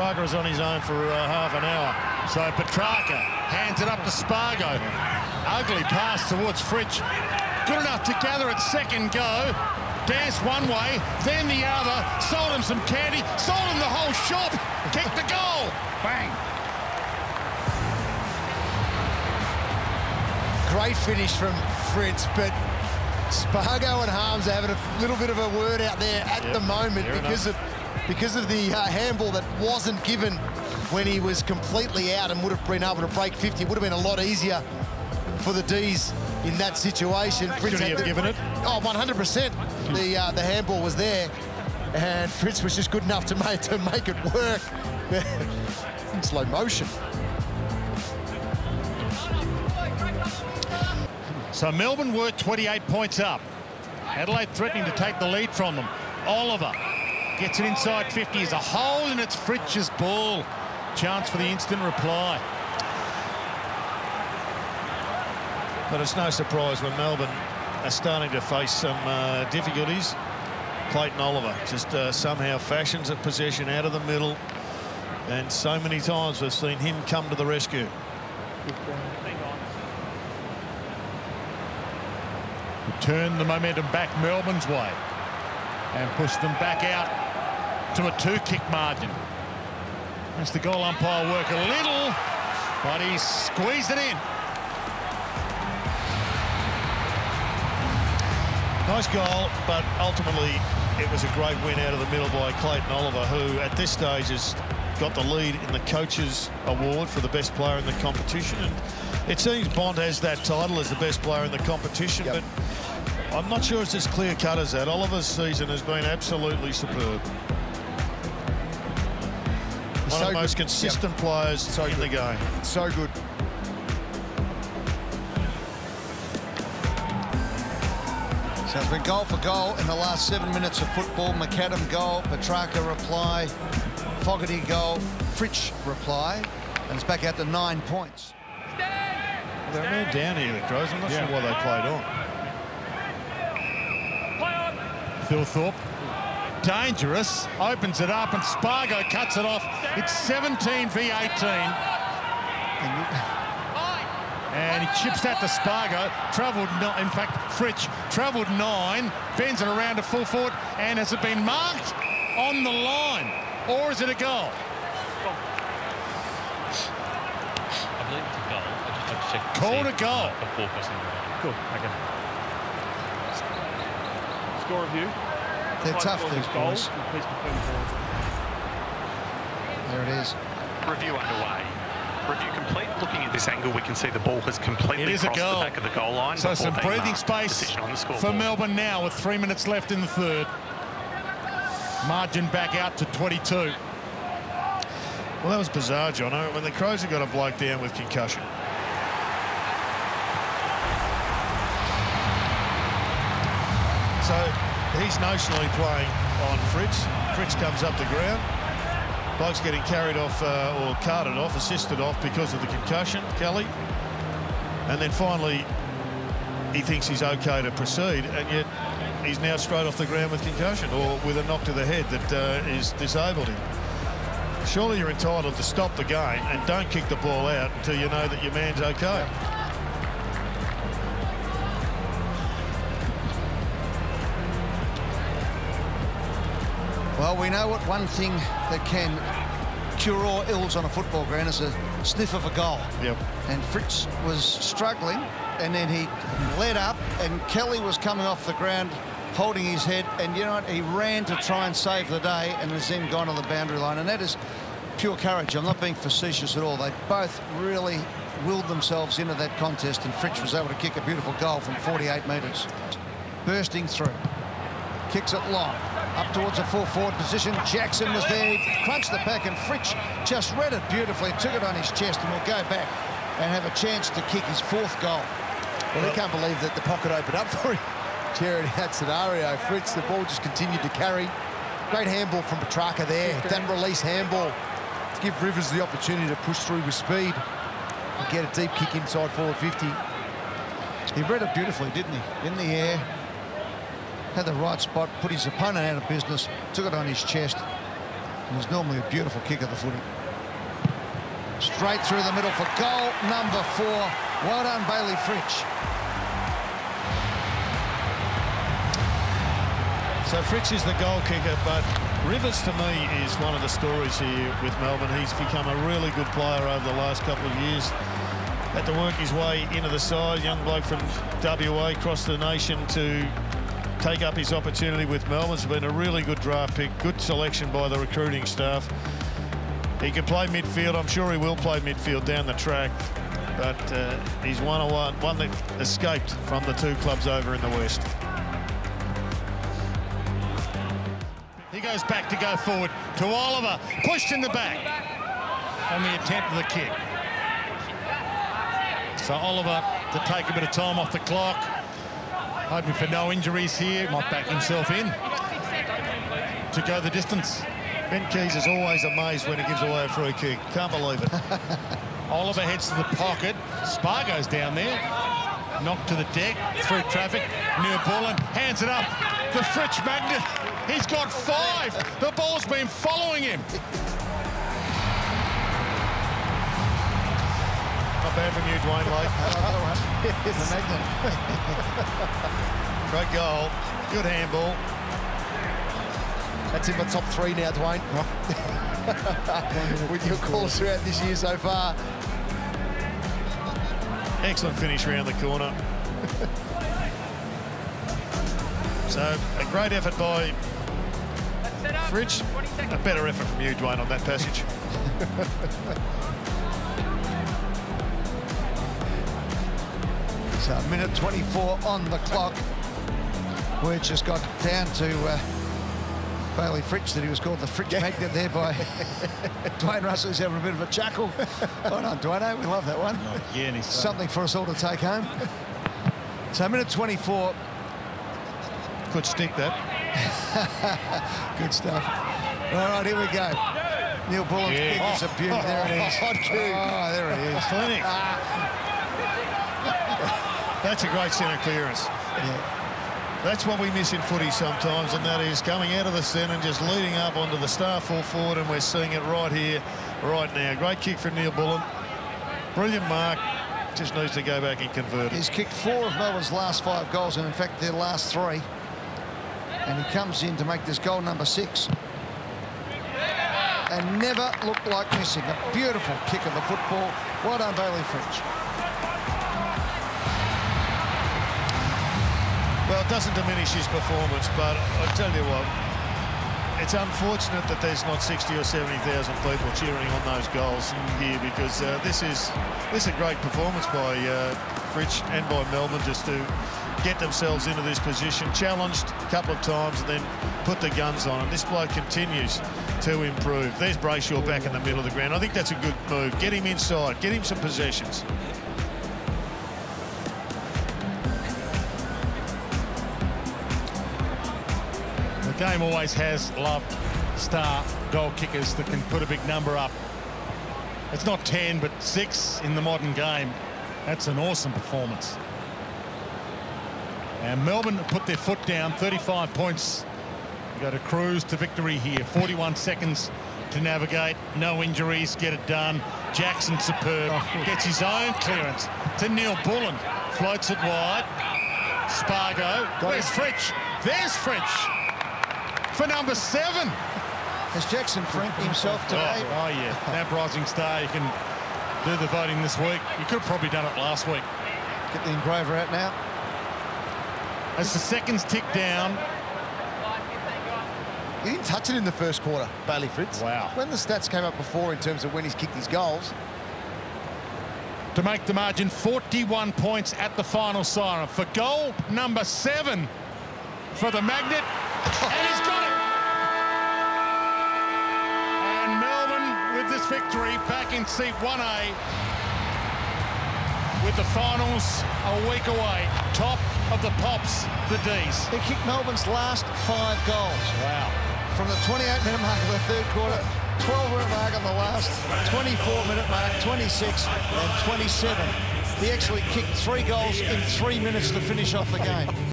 Spargo is on his own for half an hour. So Petrarca hands it up to Spargo. Ugly pass towards Fritsch. Good enough to gather at second go. Danced one way, then the other. Sold him some candy. Sold him the whole shop. Kicked the goal. Bang. Great finish from Fritsch, but Spargo and Harms are having a little bit of a word out there at the moment because of the handball that wasn't given when he was completely out and would have been able to break 50. It would have been a lot easier for the D's in that situation. Should he have given it? Oh, 100%. The handball was there, and Fritsch was just good enough to make it work in slow motion. So Melbourne were 28 points up. Adelaide threatening to take the lead from them. Oliver gets it inside 50. There's a hole and it's Fritsch's ball. Chance for the instant reply. But it's no surprise when Melbourne are starting to face some difficulties. Clayton Oliver just somehow fashions a possession out of the middle. And so many times we've seen him come to the rescue. Turn the momentum back Melbourne's way and push them back out to a 2-kick margin. As the goal umpire work a little, but he squeezed it in. Nice goal, but ultimately it was a great win out of the middle by Clayton Oliver, who at this stage has got the lead in the Coaches Award for the best player in the competition. And it seems Bond has that title as the best player in the competition, but I'm not sure it's as clear-cut as that. Oliver's season has been absolutely superb. One of the most consistent players in the game. So good. So it's been goal for goal in the last 7 minutes of football. McAdam goal, Petrarca reply, Fogarty goal, Fritsch reply, and it's back out to 9 points. They're a man down here, the Crows. I'm not sure why they played on. Phil Thorpe, dangerous, opens it up and Spargo cuts it off. It's 17 v 18. And he chips that to Spargo, travelled, in fact, Fritsch travelled 9, bends it around to full forward, and has it been marked on the line? Or is it a goal? I believe it's a goal. I just have to check. Called a goal. Before pressing the goal. Cool, okay. Score review. They're tough, these boys. There it is. Review underway. Review complete. Looking at this angle, we can see the ball has completely crossed the back of the goal line. So some breathing space for Melbourne now with 3 minutes left in the third. Margin back out to 22. Well, that was bizarre, Jono, when the Crows have got a bloke down with concussion. So he's notionally playing on Fritsch. Fritsch comes up the ground. Bloke's getting carried off or carted off, assisted off because of the concussion, Kelly. And then finally, he thinks he's okay to proceed, and yet he's now straight off the ground with concussion or with a knock to the head that is disabled him. Surely you're entitled to stop the game and don't kick the ball out until you know that your man's okay. Well, we know what one thing that can cure all ills on a football ground is a sniff of a goal. Yep. And Fritsch was struggling, and then he led up, and Kelly was coming off the ground, holding his head, and you know what? He ran to try and save the day, and has then gone on the boundary line, and that is pure courage. I'm not being facetious at all. They both really willed themselves into that contest, and Fritsch was able to kick a beautiful goal from 48 metres. Bursting through. Kicks it long. Up towards a full forward position. Jackson was there. He crunched the pack, and Fritsch just read it beautifully, took it on his chest, and will go back and have a chance to kick his 4th goal. Well, he can't believe that the pocket opened up for him, Jared, in that scenario. Fritsch, the ball just continued to carry. Great handball from Petrarca there. That release handball to give Rivers the opportunity to push through with speed and get a deep kick inside forward 50. He read it beautifully, didn't he? In the air. Had the right spot, put his opponent out of business, took it on his chest, It was normally a beautiful kick of the footy. Straight through the middle for goal number 4. Well done, Bailey Fritsch. So Fritsch is the goal kicker, but Rivers to me is one of the stories here with Melbourne. He's become a really good player over the last couple of years. Had to work his way into the side, young bloke from WA across the nation to take up his opportunity with Melbourne. It's been a really good draft pick, good selection by the recruiting staff. He can play midfield. I'm sure he will play midfield down the track, but he's one that escaped from the 2 clubs over in the West. He goes back to go forward to Oliver, pushed in the back on the attempt of the kick. So Oliver to take a bit of time off the clock, hoping for no injuries here, might back himself in to go the distance. Ben Keys is always amazed when he gives away a free kick. Can't believe it. Oliver heads to the pocket. Spargo's down there. Knocked to the deck, through traffic. Neil-Bullen hands it up. The Fritsch magnet. He's got 5. The ball's been following him. Not bad from you, Dwayne Lake. The magnet. Great goal. Good handball. That's in my top 3 now, Dwayne. With your calls throughout this year so far. Excellent finish around the corner. So, a great effort by Fritsch. A better effort from you, Dwayne, on that passage. So, minute 24 on the clock. We just got down to Bailey Fritsch, that he was called the Fritsch magnet there by Dwayne Russell. He's having a bit of a chuckle. Well done, Dwayne. We love that one. Yeah, something for us all to take home. So, minute 24. Good stick, that. Good stuff. All right, here we go. Neil-Bullen's kick is a beauty. There it is. Oh, there it is. Clinic. That's a great centre clearance. Yeah. That's what we miss in footy sometimes, and that is coming out of the centre and just leading up onto the star full forward, and we're seeing it right here, right now. Great kick from Neil-Bullen. Brilliant mark. Just needs to go back and convert it. He's kicked 4 of Melbourne's last 5 goals, and in fact their last 3. And he comes in to make this goal number 6. And never looked like missing. A beautiful kick of the football. Well done, Bailey Fritsch. Well, it doesn't diminish his performance, but I'll tell you what, it's unfortunate that there's not 60 or 70,000 people cheering on those goals here, because this is a great performance by Fritsch and by Melbourne, just to get themselves into this position, challenged a couple of times and then put the guns on. And this bloke continues to improve. There's Brayshaw back in the middle of the ground. I think that's a good move. Get him inside, get him some possessions. The game always has loved star goal kickers that can put a big number up. It's not 10, but 6 in the modern game. That's an awesome performance. And Melbourne have put their foot down, 35 points. We've got to cruise to victory here. 41 seconds to navigate. No injuries, get it done. Jackson superb. Gets his own clearance to Neil-Bullen. Floats it wide. Spargo. Where's Fritsch? There's Fritsch for number 7. Has Jackson franked himself today? Oh, yeah. That rising star, you can do the voting this week. You could have probably done it last week. Get the engraver out now. As the seconds tick down. He didn't touch it in the first quarter, Bailey Fritsch. Wow. When the stats came up before in terms of when he's kicked his goals. To make the margin 41 points at the final siren for goal number 7 for the Magnet. And he's got it. And Melbourne with this victory back in seat 1A with the finals a week away. Top of the Pops, the D's. He kicked Melbourne's last 5 goals. Wow. From the 28-minute mark of the third quarter, 12-minute mark on the last, 24-minute mark, 26 and 27. He actually kicked 3 goals in 3 minutes to finish off the game.